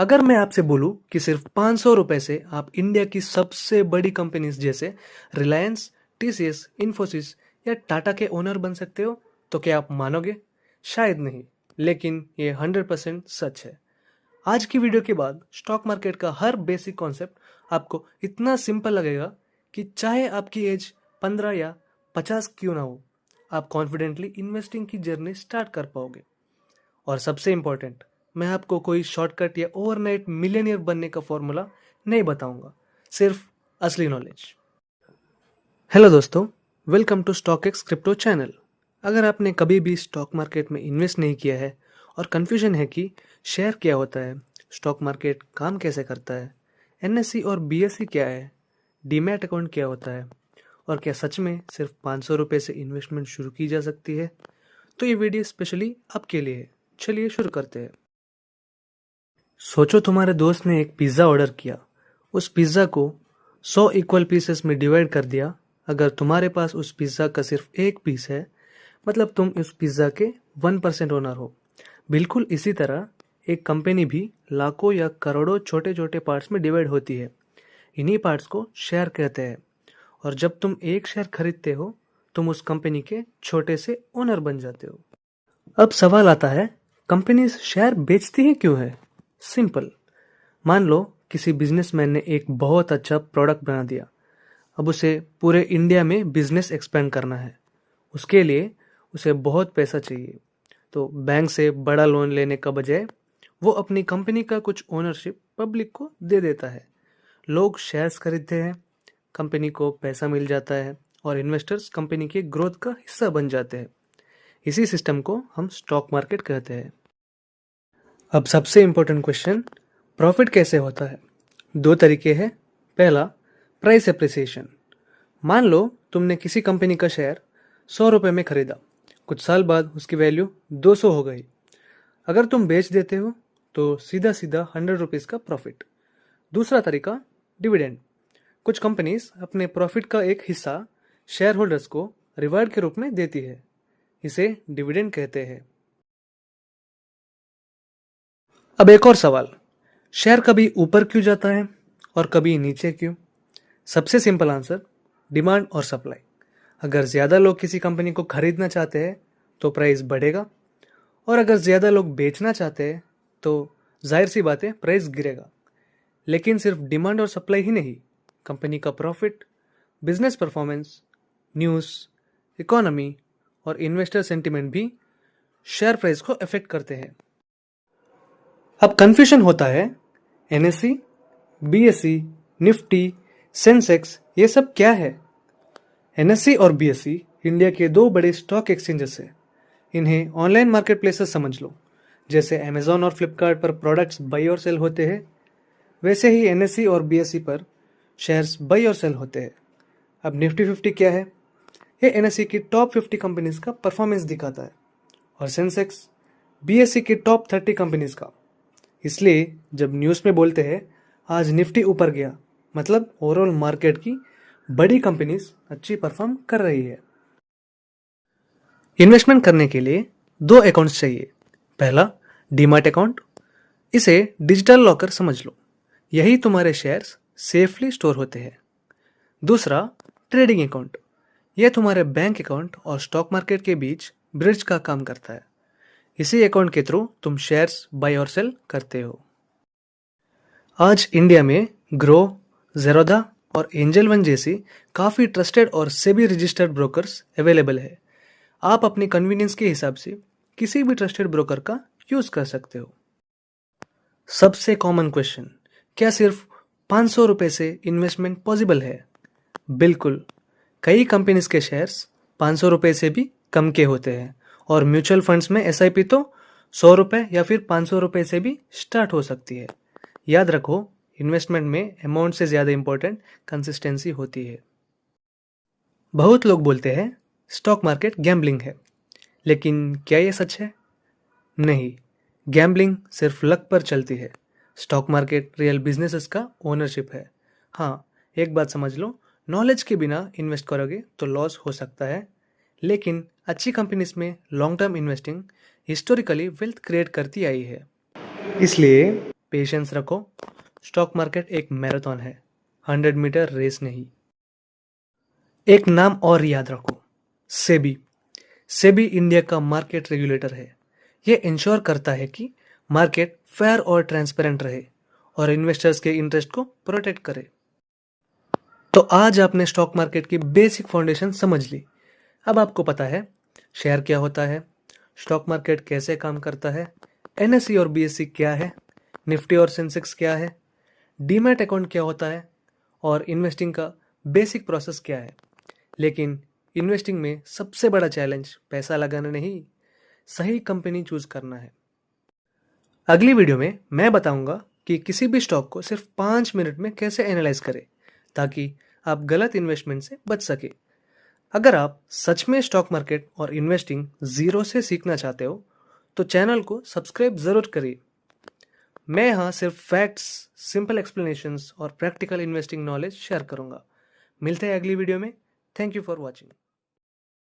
अगर मैं आपसे बोलूं कि सिर्फ 500 रुपए से आप इंडिया की सबसे बड़ी कंपनीज जैसे रिलायंस, टीसीएस, इन्फोसिस या टाटा के ओनर बन सकते हो, तो क्या आप मानोगे? शायद नहीं, लेकिन ये 100% सच है। आज की वीडियो के बाद स्टॉक मार्केट का हर बेसिक कॉन्सेप्ट आपको इतना सिंपल लगेगा कि चाहे आपकी एज 15 या 50 क्यों ना हो, आप कॉन्फिडेंटली इन्वेस्टिंग की जर्नी स्टार्ट कर पाओगे। और सबसे इम्पोर्टेंट, मैं आपको कोई शॉर्टकट या ओवरनाइट मिलियनियर बनने का फॉर्मूला नहीं बताऊंगा, सिर्फ असली नॉलेज। हेलो दोस्तों, welcome to stock X crypto channel. अगर आपने कभी भी स्टॉक मार्केट में इन्वेस्ट नहीं किया है और कन्फ्यूजन है कि शेयर क्या होता है, स्टॉक मार्केट काम कैसे करता है, एनएससी और बीएससी क्या है, डीमैट अकाउंट क्या होता है, और क्या सच में सिर्फ 500 रुपये से इन्वेस्टमेंट शुरू की जा सकती है, तो ये वीडियो स्पेशली आपके लिए है। चलिए शुरू करते हैं। सोचो तुम्हारे दोस्त ने एक पिज़्ज़ा ऑर्डर किया। उस पिज़्ज़ा को 100 इक्वल पीसेस में डिवाइड कर दिया। अगर तुम्हारे पास उस पिज़्ज़ा का सिर्फ एक पीस है, मतलब तुम उस पिज़्ज़ा के 1% ओनर हो। बिल्कुल इसी तरह एक कंपनी भी लाखों या करोड़ों छोटे छोटे पार्ट्स में डिवाइड होती है। इन्हीं पार्ट्स को शेयर कहते हैं। और जब तुम एक शेयर खरीदते हो, तुम उस कंपनी के छोटे से ओनर बन जाते हो। अब सवाल आता है, कंपनीज शेयर बेचती हैं क्यों है? सिंपल। मान लो किसी बिजनेसमैन ने एक बहुत अच्छा प्रोडक्ट बना दिया। अब उसे पूरे इंडिया में बिजनेस एक्सपेंड करना है। उसके लिए उसे बहुत पैसा चाहिए। तो बैंक से बड़ा लोन लेने का बजाय वो अपनी कंपनी का कुछ ओनरशिप पब्लिक को दे देता है। लोग शेयर्स खरीदते हैं, कंपनी को पैसा मिल जाता है और इन्वेस्टर्स कंपनी की ग्रोथ का हिस्सा बन जाते हैं। इसी सिस्टम को हम स्टॉक मार्केट कहते हैं। अब सबसे इम्पोर्टेंट क्वेश्चन, प्रॉफिट कैसे होता है? दो तरीके हैं। पहला, प्राइस एप्रिसिएशन। मान लो तुमने किसी कंपनी का शेयर 100 रुपये में खरीदा। कुछ साल बाद उसकी वैल्यू 200 हो गई। अगर तुम बेच देते हो तो सीधा सीधा 100 रुपीज़ का प्रॉफिट। दूसरा तरीका, डिविडेंड। कुछ कंपनीज अपने प्रॉफिट का एक हिस्सा शेयर होल्डर्स को रिवार्ड के रूप में देती है। इसे डिविडेंड कहते हैं। अब एक और सवाल, शेयर कभी ऊपर क्यों जाता है और कभी नीचे क्यों? सबसे सिंपल आंसर, डिमांड और सप्लाई। अगर ज़्यादा लोग किसी कंपनी को खरीदना चाहते हैं तो प्राइस बढ़ेगा, और अगर ज़्यादा लोग बेचना चाहते हैं तो जाहिर सी बात है प्राइस गिरेगा। लेकिन सिर्फ डिमांड और सप्लाई ही नहीं, कंपनी का profit, business performance, news, economy और इन्वेस्टर सेंटिमेंट भी शेयर प्राइस को अफेक्ट करते हैं। अब कंफ्यूजन होता है, एनएससी, बीएससी, निफ्टी, सेंसेक्स, ये सब क्या है? एनएससी और बीएससी इंडिया के दो बड़े स्टॉक एक्सचेंजेस हैं। इन्हें ऑनलाइन मार्केट प्लेसेस समझ लो। जैसे अमेजॉन और फ्लिपकार्ट पर प्रोडक्ट्स बाई और सेल होते हैं, वैसे ही एनएससी और बीएससी पर शेयर्स बाई और सेल होते हैं। अब निफ्टी 50 क्या है? ये एनएससी की टॉप 50 कंपनीज का परफॉर्मेंस दिखाता है, और सेंसेक्स बीएससी की टॉप 30 कंपनीज का। इसलिए जब न्यूज़ में बोलते हैं आज निफ्टी ऊपर गया, मतलब ओवरऑल मार्केट की बड़ी कंपनीज अच्छी परफॉर्म कर रही है। इन्वेस्टमेंट करने के लिए दो अकाउंट्स चाहिए। पहला, डीमैट अकाउंट। इसे डिजिटल लॉकर समझ लो। यही तुम्हारे शेयर्स सेफली स्टोर होते हैं। दूसरा, ट्रेडिंग अकाउंट। यह तुम्हारे बैंक अकाउंट और स्टॉक मार्केट के बीच ब्रिज का काम करता है। इसी अकाउंट के थ्रू तुम शेयर्स बाय और सेल करते हो। आज इंडिया में ग्रो, ज़ेरोधा और एंजल वन जैसी काफ़ी ट्रस्टेड और सेबी रजिस्टर्ड ब्रोकर्स अवेलेबल है। आप अपनी कन्वीनियंस के हिसाब से किसी भी ट्रस्टेड ब्रोकर का यूज़ कर सकते हो। सबसे कॉमन क्वेश्चन, क्या सिर्फ 500 रुपये से इन्वेस्टमेंट पॉसिबल है? बिल्कुल। कई कंपनीज के शेयर्स 500 रुपये से भी कम के होते हैं, और म्यूचुअल फंड्स में एसआईपी तो 100 रुपये या फिर 500 रुपये से भी स्टार्ट हो सकती है। याद रखो, इन्वेस्टमेंट में अमाउंट से ज़्यादा इंपॉर्टेंट कंसिस्टेंसी होती है। बहुत लोग बोलते हैं स्टॉक मार्केट गैम्बलिंग है, लेकिन क्या ये सच है? नहीं, गैम्बलिंग सिर्फ लक पर चलती है। स्टॉक मार्केट रियल बिजनेसेस का ओनरशिप है। हाँ, एक बात समझ लो, नॉलेज के बिना इन्वेस्ट करोगे तो लॉस हो सकता है, लेकिन अच्छी कंपनीज में long term investing historically wealth create करती आई है। इसलिए पेशेंस रखो। स्टॉक मार्केट एक मैराथन है, 100 मीटर रेस नहीं। एक नाम और याद रखो, सेबी। सेबी इंडिया का मार्केट रेगुलेटर है। यह इंश्योर करता है कि मार्केट फेयर और ट्रांसपेरेंट रहे और इन्वेस्टर्स के इंटरेस्ट को प्रोटेक्ट करे। तो आज आपने स्टॉक मार्केट की बेसिक फाउंडेशन समझ ली। अब आपको पता है शेयर क्या होता है, स्टॉक मार्केट कैसे काम करता है, एनएसई और बीएसई क्या है, निफ्टी और सेंसेक्स क्या है, डीमैट अकाउंट क्या होता है और इन्वेस्टिंग का बेसिक प्रोसेस क्या है। लेकिन इन्वेस्टिंग में सबसे बड़ा चैलेंज पैसा लगाना नहीं, सही कंपनी चूज करना है। अगली वीडियो में मैं बताऊंगा कि किसी भी स्टॉक को सिर्फ 5 मिनट में कैसे एनालाइज करें ताकि आप गलत इन्वेस्टमेंट से बच सके। अगर आप सच में स्टॉक मार्केट और इन्वेस्टिंग जीरो से सीखना चाहते हो तो चैनल को सब्सक्राइब जरूर करिए। मैं यहाँ सिर्फ फैक्ट्स, सिंपल एक्सप्लेनेशंस और प्रैक्टिकल इन्वेस्टिंग नॉलेज शेयर करूंगा। मिलते हैं अगली वीडियो में। Thank you for watching.